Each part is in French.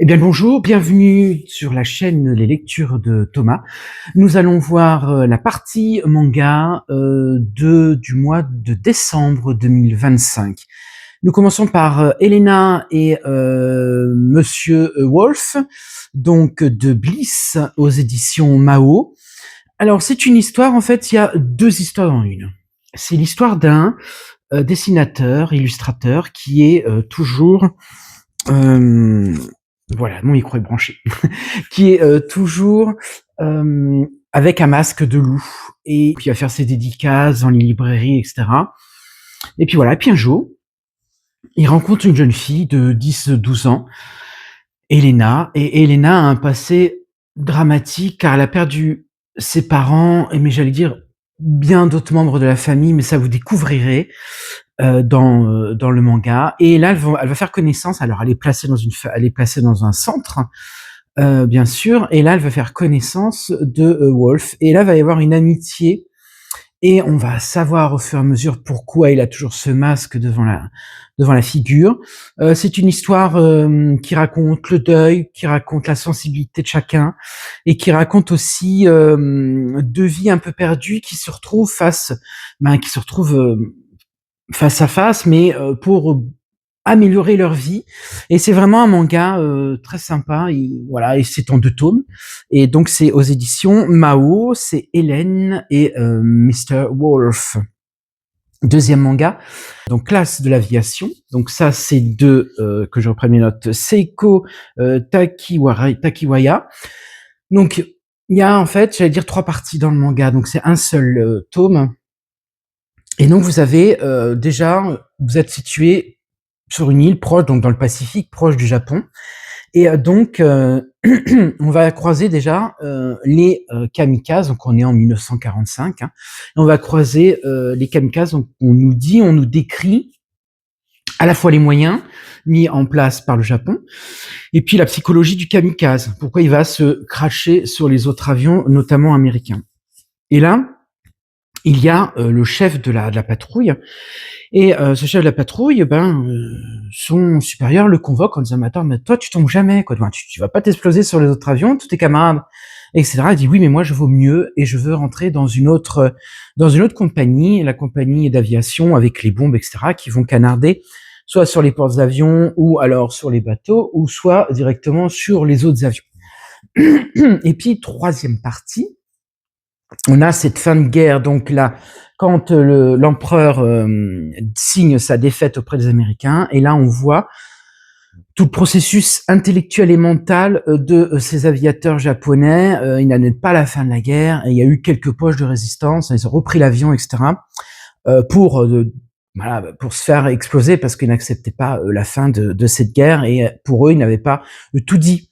Eh bien bonjour, bienvenue sur la chaîne Les Lectures de Thomas. Nous allons voir la partie manga du mois de décembre 2025. Nous commençons par Elena et Monsieur Wolf, donc de Bliss aux éditions Mao. Alors c'est une histoire, en fait, il y a deux histoires dans une. C'est l'histoire d'un dessinateur, illustrateur qui est toujours... voilà, mon micro est branché. Qui est toujours avec un masque de loup et qui va faire ses dédicaces dans les librairies, etc. Et puis voilà, et puis un jour, il rencontre une jeune fille de 10-12 ans, Elena, et Elena a un passé dramatique car elle a perdu ses parents, mais j'allais dire bien d'autres membres de la famille, mais ça vous découvrirez dans le manga. Et là, elle va faire connaissance. Alors, elle est placée dans un centre, bien sûr. Et là, elle va faire connaissance de Wolf. Et là, va y avoir une amitié. Et on va savoir au fur et à mesure pourquoi il a toujours ce masque devant la figure. C'est une histoire qui raconte le deuil, qui raconte la sensibilité de chacun, et qui raconte aussi deux vies un peu perdues qui se retrouvent face à face, mais pour améliorer leur vie. Et c'est vraiment un manga très sympa. Voilà, et c'est en 2 tomes. Et donc c'est aux éditions Mao. C'est Hélène et Mr. Wolf. Deuxième manga, donc Classe de l'aviation. Donc ça, c'est que je reprenne mes notes, Seiko Takiwaya. Donc il y a, en fait, j'allais dire 3 parties dans le manga. Donc c'est un seul tome. Et donc vous avez vous êtes situé sur une île proche, donc dans le Pacifique, proche du Japon. Et donc on va croiser déjà les kamikazes. Donc on est en 1945. Hein, et on va croiser les kamikazes. Donc on nous décrit à la fois les moyens mis en place par le Japon, et puis la psychologie du kamikaze. Pourquoi il va se cracher sur les autres avions, notamment américains. Et là, il y a le chef de la patrouille, et ce chef de la patrouille, son supérieur le convoque en disant: mais toi tu tombes jamais, quoi, tu vas pas t'exploser sur les autres avions, tous tes camarades, etc. Il dit: oui, mais moi je vaux mieux et je veux rentrer dans une autre compagnie, la compagnie d'aviation avec les bombes, etc., qui vont canarder soit sur les portes d'avion, ou alors sur les bateaux, ou soit directement sur les autres avions. Et puis troisième partie, on a cette fin de guerre, donc là, quand l'empereur signe sa défaite auprès des Américains, et là on voit tout le processus intellectuel et mental de ces aviateurs japonais. Ils n'admettent pas la fin de la guerre, et il y a eu quelques poches de résistance, ils ont repris l'avion, etc., pour se faire exploser, parce qu'ils n'acceptaient pas la fin de cette guerre, et pour eux, ils n'avaient pas tout dit.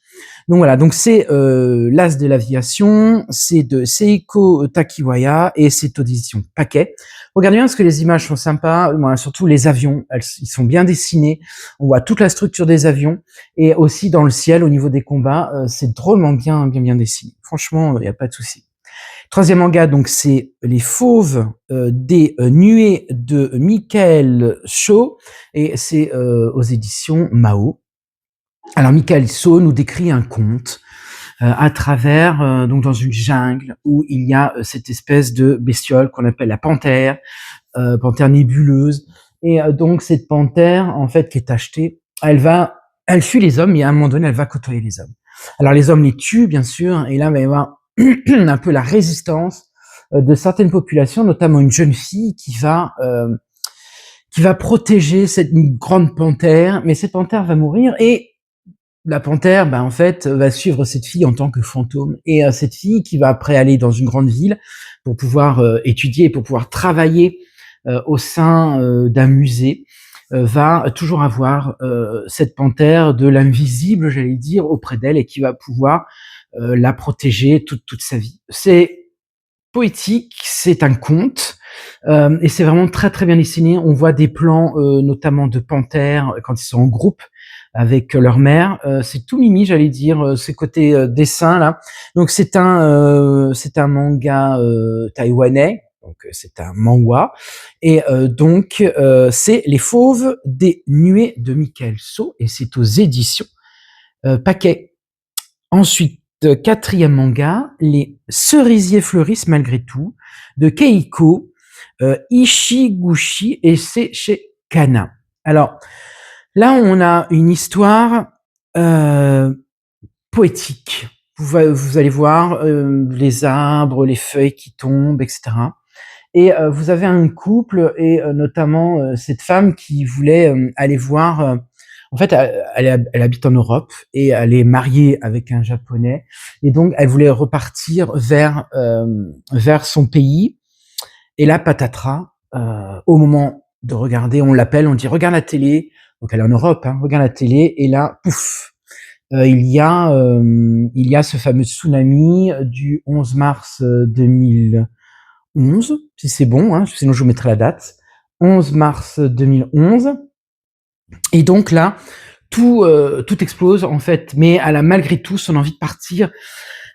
Donc voilà, donc c'est l'As de l'aviation, c'est de Seiko Takiwaya, et c'est aux éditions Paquet. Regardez bien parce que les images sont sympas, voilà, surtout les avions, ils sont bien dessinés, on voit toute la structure des avions, et aussi dans le ciel, au niveau des combats, c'est drôlement bien dessiné. Franchement, il n'y a pas de souci. Troisième manga, donc c'est Les Fauves des Nuées de Michael Shaw, et c'est aux éditions Mao. Alors Michael Shaw nous décrit un conte à travers donc dans une jungle où il y a cette espèce de bestiole qu'on appelle la panthère, panthère nébuleuse. Et donc cette panthère, en fait, qui est achetée, elle fuit les hommes, et à un moment donné, elle va côtoyer les hommes. Alors les hommes les tuent, bien sûr, et là il va y avoir un peu la résistance de certaines populations, notamment une jeune fille qui va protéger cette grande panthère, mais cette panthère va mourir, et la panthère, en fait, va suivre cette fille en tant que fantôme. Et cette fille, qui va après aller dans une grande ville pour pouvoir étudier, pour pouvoir travailler au sein d'un musée, va toujours avoir cette panthère de l'invisible, j'allais dire, auprès d'elle, et qui va pouvoir la protéger toute sa vie. C'est poétique, c'est un conte, et c'est vraiment très très bien dessiné. On voit des plans notamment de panthères quand ils sont en groupe avec leur mère. C'est tout mimi, j'allais dire, ces côtés dessin là. Donc c'est un manga taïwanais, donc c'est un manhwa, et donc c'est Les Fauves des Nuées de Michael So, et c'est aux éditions paquet. Ensuite, 4e manga, Les cerisiers fleurissent malgré tout, de Keiko Ishiguchi, et c'est chez Kana. Alors, là, on a une histoire poétique. Vous allez voir les arbres, les feuilles qui tombent, etc. Et vous avez un couple, et notamment cette femme qui voulait aller voir. En fait, elle habite en Europe et elle est mariée avec un Japonais, et donc elle voulait repartir vers son pays. Et là, patatras, au moment de regarder, on l'appelle, on dit regarde la télé. Donc elle est en Europe, hein, regarde la télé, et là, pouf, il y a ce fameux tsunami du 11 mars 2011, si c'est bon, hein, sinon je vous mettrai la date. 11 mars 2011. Et donc là, tout explose en fait, mais elle a malgré tout son envie de partir.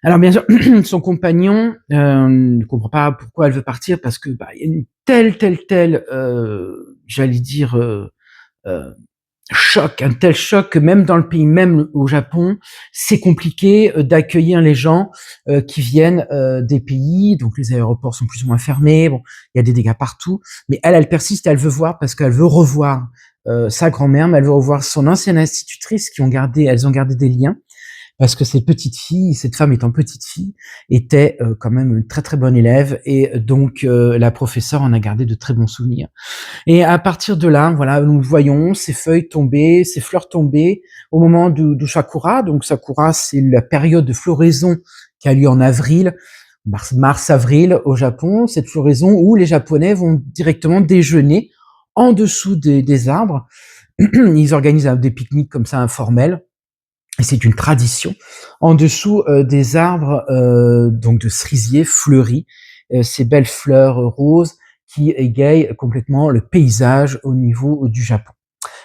Alors bien sûr, son compagnon ne comprend pas pourquoi elle veut partir, parce que il y a une telle, j'allais dire, choc, un tel choc que même dans le pays, même au Japon, c'est compliqué d'accueillir les gens qui viennent des pays. Donc les aéroports sont plus ou moins fermés. Bon, il y a des dégâts partout, mais elle persiste. Elle veut voir parce qu'elle veut revoir sa grand-mère, mais elle veut revoir son ancienne institutrice elles ont gardé des liens. Parce que cette femme étant petite fille, était quand même une très très bonne élève, et donc la professeure en a gardé de très bons souvenirs. Et à partir de là, voilà, nous voyons ces feuilles tomber, ces fleurs tomber au moment du Sakura. Donc Sakura, c'est la période de floraison qui a lieu en avril, mars-avril au Japon. Cette floraison où les Japonais vont directement déjeuner en dessous des arbres. Ils organisent des pique-niques comme ça informels. Et c'est une tradition en dessous des arbres donc de cerisier fleuris, ces belles fleurs roses qui égayent complètement le paysage au niveau du Japon.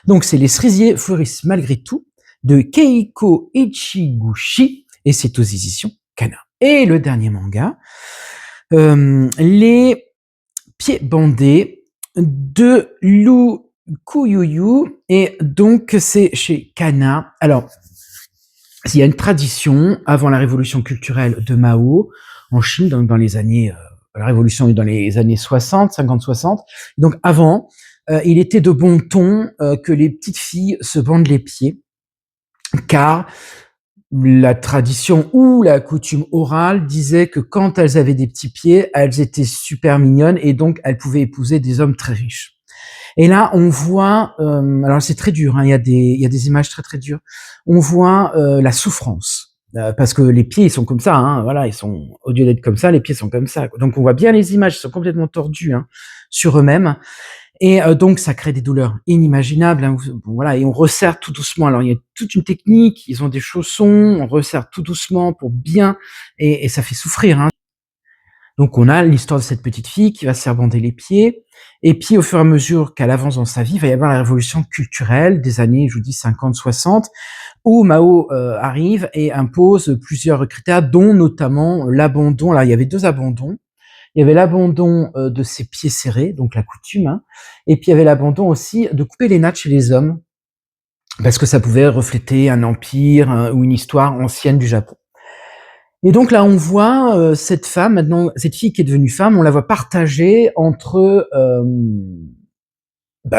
Donc c'est Les cerisiers fleurissent malgré tout de Keiko Ichiguchi, et c'est aux éditions Kana. Et le dernier manga, Les pieds bandés de Lou Kuyuyu, et donc c'est chez Kana. Alors, il y a une tradition avant la révolution culturelle de Mao en Chine, dans les années, la révolution est dans les années 60, 50-60. Donc avant, il était de bon ton que les petites filles se bandent les pieds, car la tradition ou la coutume orale disait que quand elles avaient des petits pieds, elles étaient super mignonnes, et donc elles pouvaient épouser des hommes très riches. Et là, on voit, alors c'est très dur, hein, il y a des images très très dures. On voit la souffrance, parce que les pieds ils sont comme ça, hein, voilà, ils sont, au lieu d'être comme ça, les pieds sont comme ça. Donc on voit bien les images, ils sont complètement tordus hein, sur eux-mêmes, et donc ça crée des douleurs inimaginables. Hein, voilà, et on resserre tout doucement. Alors il y a toute une technique, ils ont des chaussons, on resserre tout doucement pour bien, et ça fait souffrir. Hein. Donc on a l'histoire de cette petite fille qui va se faire bander les pieds, et puis au fur et à mesure qu'elle avance dans sa vie, il va y avoir la révolution culturelle des années, je vous dis 50-60, où Mao arrive et impose plusieurs critères, dont notamment l'abandon. Là, il y avait 2 abandons. Il y avait l'abandon de ses pieds serrés, donc la coutume, hein, et puis il y avait l'abandon aussi de couper les nattes chez les hommes, parce que ça pouvait refléter un empire ou une histoire ancienne du Japon. Et donc là, on voit cette femme, maintenant, cette fille qui est devenue femme, on la voit partager entre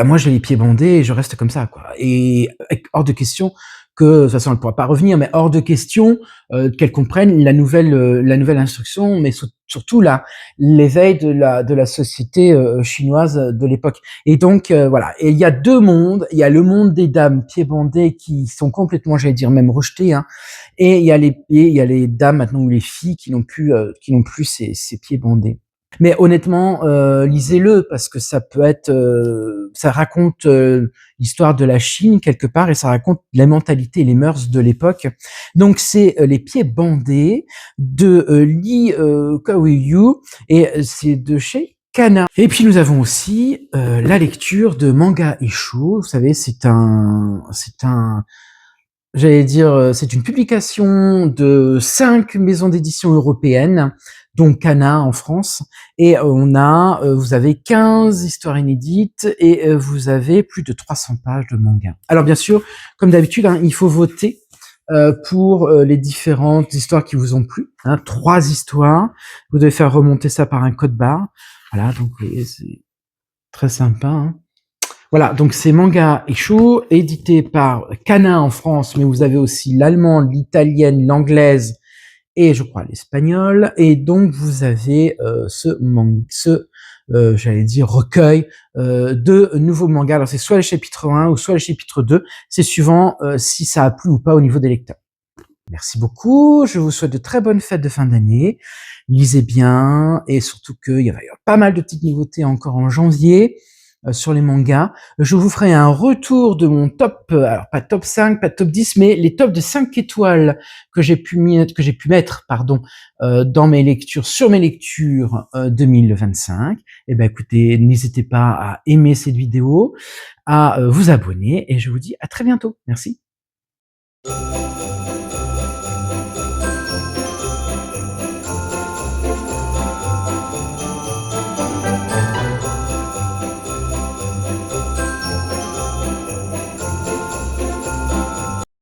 moi j'ai les pieds bandés et je reste comme ça, quoi. Et hors de question que, de toute façon, elle ne pourra pas revenir, mais hors de question qu'elle comprenne la nouvelle instruction, mais surtout l'éveil de la société chinoise de l'époque. Et donc voilà. Et il y a 2 mondes. Il y a le monde des dames pieds bandés qui sont complètement, j'allais dire même rejetées, hein, et il y a les dames maintenant, ou les filles qui n'ont plus ces pieds bandés. Mais honnêtement, lisez-le, parce que ça peut être, ça raconte l'histoire de la Chine quelque part, et ça raconte les mentalités et les mœurs de l'époque. Donc c'est Les pieds bandés de Lee Kuyuyu, et c'est de chez Kana. Et puis nous avons aussi la lecture de Manga Issho. Vous savez, j'allais dire, c'est une publication de 5 maisons d'édition européennes, dont Kana en France, et vous avez 15 histoires inédites, et vous avez plus de 300 pages de manga. Alors bien sûr, comme d'habitude, hein, il faut voter pour les différentes histoires qui vous ont plu. Hein, 3 histoires. Vous devez faire remonter ça par un code barre. Voilà, donc vous voyez, c'est très sympa. Hein. Voilà, donc c'est Manga Echo, édité par Kana en France, mais vous avez aussi l'allemande, l'italienne, l'anglaise et je crois l'espagnol. Et donc vous avez j'allais dire recueil de nouveaux mangas. Alors c'est soit le chapitre 1 ou soit le chapitre 2, c'est suivant si ça a plu ou pas au niveau des lecteurs. Merci beaucoup, je vous souhaite de très bonnes fêtes de fin d'année. Lisez bien et surtout qu'il y a pas mal de petites nouveautés encore en janvier sur les mangas. Je vous ferai un retour de mon top, alors pas top 5, pas top 10, mais les tops de 5 étoiles que j'ai pu mettre, dans mes lectures, sur mes lectures 2025. Eh ben écoutez, n'hésitez pas à aimer cette vidéo, à vous abonner et je vous dis à très bientôt. Merci.